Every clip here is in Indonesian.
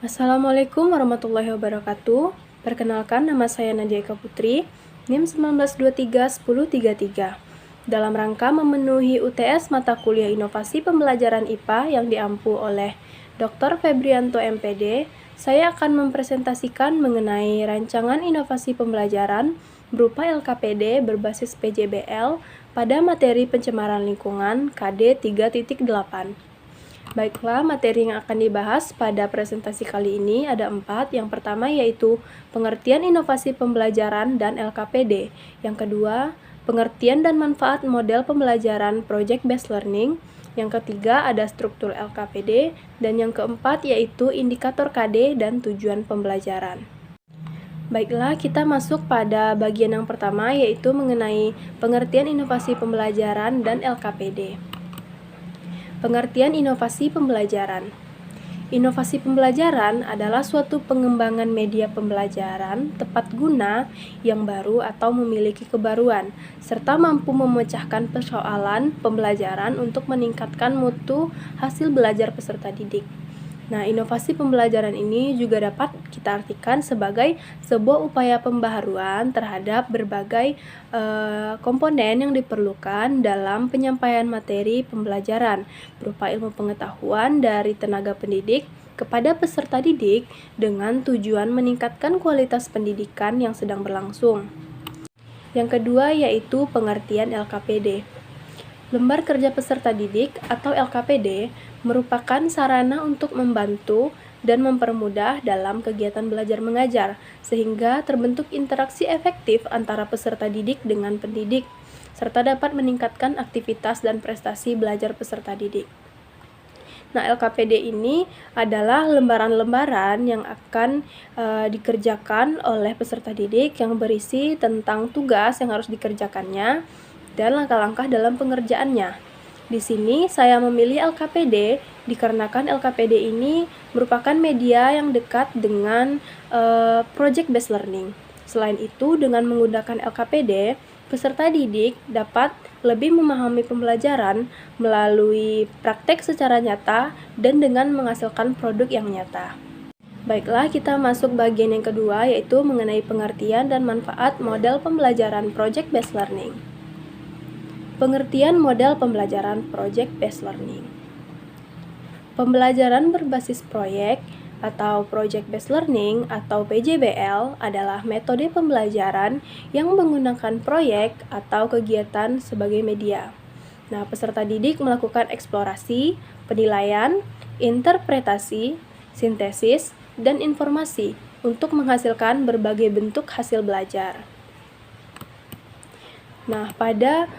Assalamualaikum warahmatullahi wabarakatuh. Perkenalkan, nama saya Nadia Eka Putri, NIM 1923-1033. Dalam rangka memenuhi UTS mata kuliah Inovasi Pembelajaran IPA yang diampu oleh Dr. Febrianto MPD, saya akan mempresentasikan mengenai rancangan inovasi pembelajaran berupa LKPD berbasis PJBL pada materi pencemaran lingkungan KD 3.8. Baiklah, materi yang akan dibahas pada presentasi kali ini ada 4. Yang pertama yaitu pengertian inovasi pembelajaran dan LKPD. Yang kedua, pengertian dan manfaat model pembelajaran Project Based Learning. Yang ketiga ada struktur LKPD. Dan yang keempat yaitu indikator KD dan tujuan pembelajaran. Baiklah, kita masuk pada bagian yang pertama yaitu mengenai pengertian inovasi pembelajaran dan LKPD. Pengertian inovasi pembelajaran. Inovasi pembelajaran adalah suatu pengembangan media pembelajaran tepat guna yang baru atau memiliki kebaruan, serta mampu memecahkan persoalan pembelajaran untuk meningkatkan mutu hasil belajar peserta didik. Nah, inovasi pembelajaran ini juga dapat kita artikan sebagai sebuah upaya pembaharuan terhadap berbagai komponen yang diperlukan dalam penyampaian materi pembelajaran berupa ilmu pengetahuan dari tenaga pendidik kepada peserta didik dengan tujuan meningkatkan kualitas pendidikan yang sedang berlangsung. Yang kedua yaitu pengertian LKPD. Lembar Kerja Peserta Didik atau LKPD merupakan sarana untuk membantu dan mempermudah dalam kegiatan belajar mengajar, sehingga terbentuk interaksi efektif antara peserta didik dengan pendidik, serta dapat meningkatkan aktivitas dan prestasi belajar peserta didik. Nah, LKPD ini adalah lembaran-lembaran yang akan dikerjakan oleh peserta didik yang berisi tentang tugas yang harus dikerjakannya dan langkah-langkah dalam pengerjaannya. Di sini saya memilih LKPD dikarenakan LKPD ini merupakan media yang dekat dengan project based learning. Selain itu, dengan menggunakan LKPD, peserta didik dapat lebih memahami pembelajaran melalui praktek secara nyata dan dengan menghasilkan produk yang nyata. Baiklah, kita masuk bagian yang kedua yaitu mengenai pengertian dan manfaat model pembelajaran project based learning. Pengertian model pembelajaran Project Based Learning. Pembelajaran berbasis proyek atau Project Based Learning atau PJBL adalah metode pembelajaran yang menggunakan proyek atau kegiatan sebagai media. Nah, peserta didik melakukan eksplorasi, penilaian, interpretasi, sintesis, dan informasi untuk menghasilkan berbagai bentuk hasil belajar. Nah, pada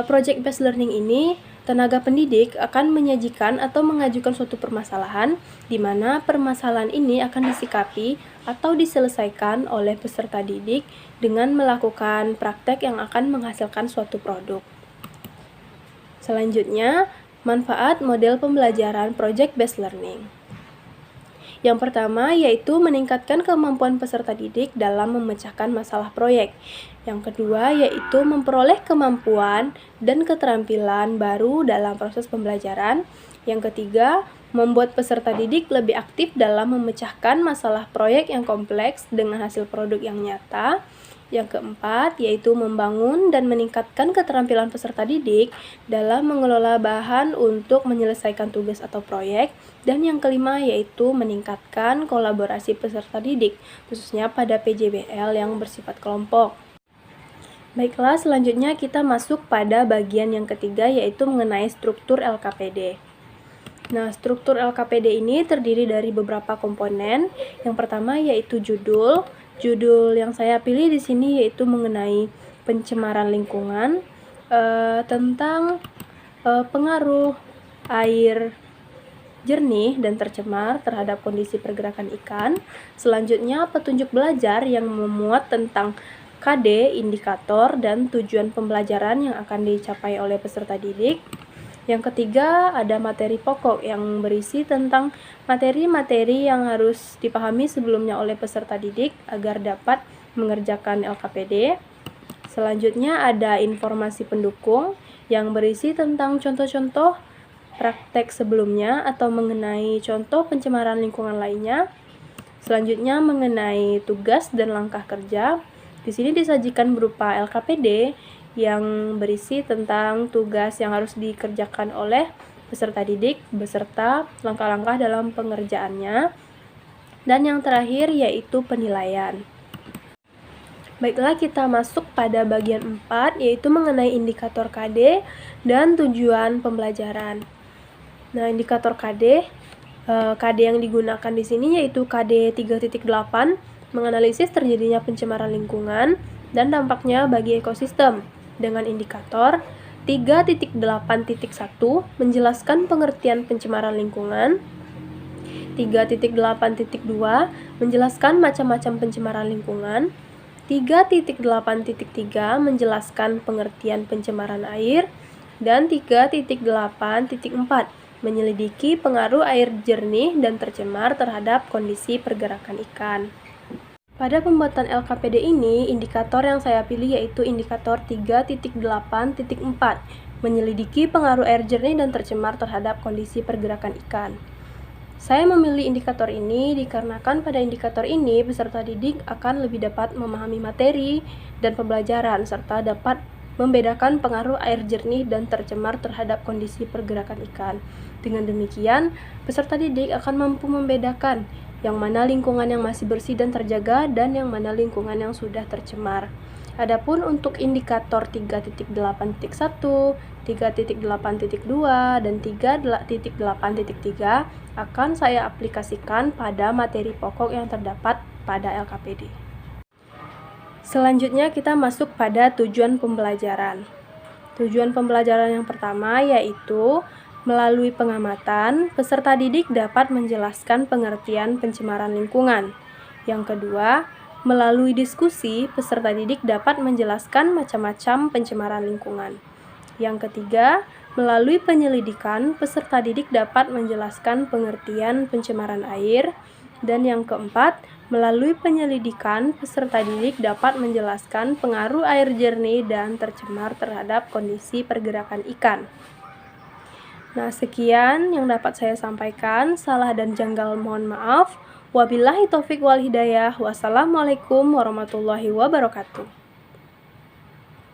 Project Based Learning ini, tenaga pendidik akan menyajikan atau mengajukan suatu permasalahan di mana permasalahan ini akan disikapi atau diselesaikan oleh peserta didik dengan melakukan praktek yang akan menghasilkan suatu produk. Selanjutnya, manfaat model pembelajaran Project Based Learning. Yang pertama yaitu meningkatkan kemampuan peserta didik dalam memecahkan masalah proyek. Yang kedua yaitu memperoleh kemampuan dan keterampilan baru dalam proses pembelajaran. Yang ketiga, membuat peserta didik lebih aktif dalam memecahkan masalah proyek yang kompleks dengan hasil produk yang nyata. Yang keempat, yaitu membangun dan meningkatkan keterampilan peserta didik dalam mengelola bahan untuk menyelesaikan tugas atau proyek. Dan yang kelima, yaitu meningkatkan kolaborasi peserta didik, khususnya pada PJBL yang bersifat kelompok. Baiklah, selanjutnya kita masuk pada bagian yang ketiga, yaitu mengenai struktur LKPD. Nah, struktur LKPD ini terdiri dari beberapa komponen. Yang pertama yaitu judul. Judul yang saya pilih di sini yaitu mengenai pencemaran lingkungan, tentang pengaruh air jernih dan tercemar terhadap kondisi pergerakan ikan. Selanjutnya petunjuk belajar yang memuat tentang KD, indikator, dan tujuan pembelajaran yang akan dicapai oleh peserta didik. Yang ketiga, ada materi pokok yang berisi tentang materi-materi yang harus dipahami sebelumnya oleh peserta didik agar dapat mengerjakan LKPD. Selanjutnya, ada informasi pendukung yang berisi tentang contoh-contoh praktek sebelumnya atau mengenai contoh pencemaran lingkungan lainnya. Selanjutnya mengenai tugas dan langkah kerja. Di sini disajikan berupa LKPD yang berisi tentang tugas yang harus dikerjakan oleh peserta didik beserta langkah-langkah dalam pengerjaannya. Dan yang terakhir yaitu penilaian. Baiklah, kita masuk pada bagian 4, yaitu mengenai indikator KD dan tujuan pembelajaran. Nah, indikator KD yang digunakan di sini yaitu KD 3.8, menganalisis terjadinya pencemaran lingkungan dan dampaknya bagi ekosistem, dengan indikator 3.8.1, menjelaskan pengertian pencemaran lingkungan, 3.8.2, menjelaskan macam-macam pencemaran lingkungan, 3.8.3, menjelaskan pengertian pencemaran air, dan 3.8.4, menyelidiki pengaruh air jernih dan tercemar terhadap kondisi pergerakan ikan. Pada pembuatan LKPD ini, indikator yang saya pilih yaitu indikator 3.8.4, menyelidiki pengaruh air jernih dan tercemar terhadap kondisi pergerakan ikan. Saya memilih indikator ini dikarenakan pada indikator ini peserta didik akan lebih dapat memahami materi dan pembelajaran serta dapat membedakan pengaruh air jernih dan tercemar terhadap kondisi pergerakan ikan. Dengan demikian, peserta didik akan mampu membedakan yang mana lingkungan yang masih bersih dan terjaga dan yang mana lingkungan yang sudah tercemar. Adapun untuk indikator 3.8.1, 3.8.2, dan 3.8.3 akan saya aplikasikan pada materi pokok yang terdapat pada LKPD. Selanjutnya kita masuk pada tujuan pembelajaran. Tujuan pembelajaran yang pertama yaitu melalui pengamatan, peserta didik dapat menjelaskan pengertian pencemaran lingkungan. Yang kedua, melalui diskusi, peserta didik dapat menjelaskan macam-macam pencemaran lingkungan. Yang ketiga, melalui penyelidikan, peserta didik dapat menjelaskan pengertian pencemaran air. Dan yang keempat, melalui penyelidikan, peserta didik dapat menjelaskan pengaruh air jernih dan tercemar terhadap kondisi pergerakan ikan. Nah, sekian yang dapat saya sampaikan. Salah dan janggal mohon maaf. Wabillahi taufik wal hidayah. Wassalamualaikum warahmatullahi wabarakatuh.